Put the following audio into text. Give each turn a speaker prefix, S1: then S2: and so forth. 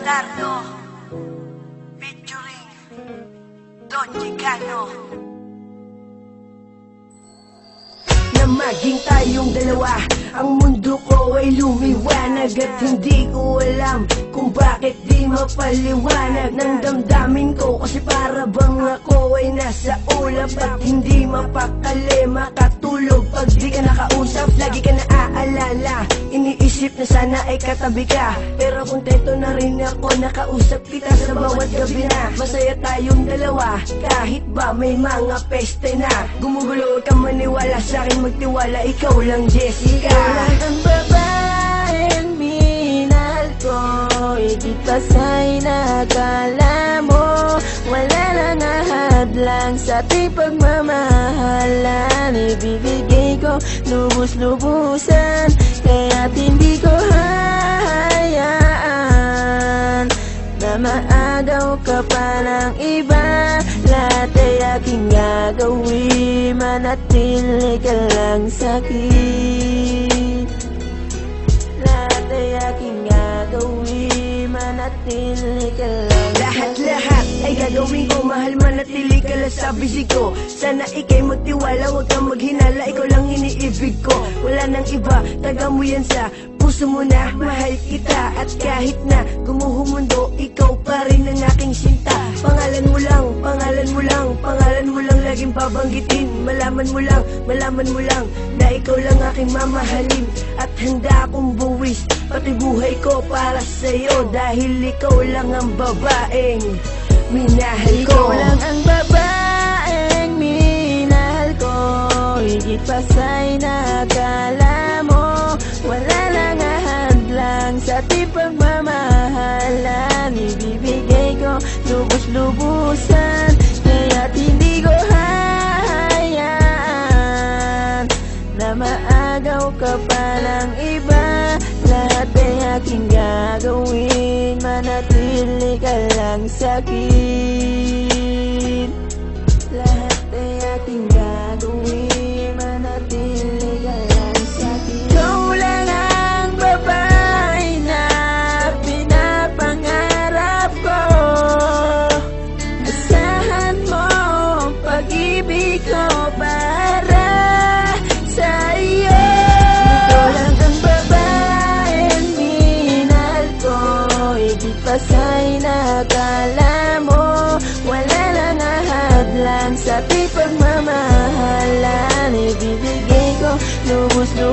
S1: Dardo featuring Don Chicano. Na maging tayong dalawa, ang mundo ko ay lumiwanag. At hindi ko alam kung bakit di mapaliwanag ng damdamin ko. Kasi para bang ako ay nasa ulap at hindi mapakali makatulog. Pag di ka nakausap, lagi ka naaalala. Iniisip na sana ay katabi ka, pero kontento na rin ako nakausap kita sa bawat gabi na. Masaya tayong dalawa, kahit ba may mga peste na. Gumugulo ka maniwala sa akin, magtiwala, ikaw lang Jessica.
S2: Ikaw lang ang babaeng minahal ko, higit pa sa'y nakala mo. Wala nang ahadlang sa ating pagmamahalan. Ibibigay ko lubos-lubusan, kaya't hindi ko hahayaan na maagaw ka pa ng iba. Lahat ay aking gagawin, manatili ka lang sa'kin. Lahat ay aking gagawin, manatili ka lang sa'kin.
S1: Lahat ay gagawin ko, mahal manatili ka lang sa bisig ko. Sana ikay magtiwala, huwag kang maghinala, ikaw lang iniibig ko. Wala nang iba, taga mo yan sa puso mo na, mahal kita. At kahit na gumuho mundo, ikaw pa rin ang aking sinta. Pangalan mo lang, pangalan mo lang, pangalan mo lang laging babanggitin. Malaman mo lang na ikaw lang aking mamahalin. At handa akong buwis pati buhay ko para sa'yo, dahil ikaw lang ang babaeng minahal ko.
S2: Ikaw lang ang babaeng minahal ko, higit pa sa'y nakala mo. Wala nang ahadlang sa ating pagmamahalan. Ibibigay ko lubos-lubusan, kaya't hindi ko hahayaan na maagaw ka pa ng iba. Lahat ay aking gagawin, manatili ka lang sa'kin. Lahat ay aking gagawin, manatili ka lang sa'kin. Ikaw lang ang babae na pinapangarap ko. Asahan mo ang pag-ibig ko para sa iyo. Ikaw lang ang babaeng minahal ko, higit pa sa'y nakala mo. Wala nang ahadlang sa ating pagmamahalan. Ibibigay ko lubos-lubusan,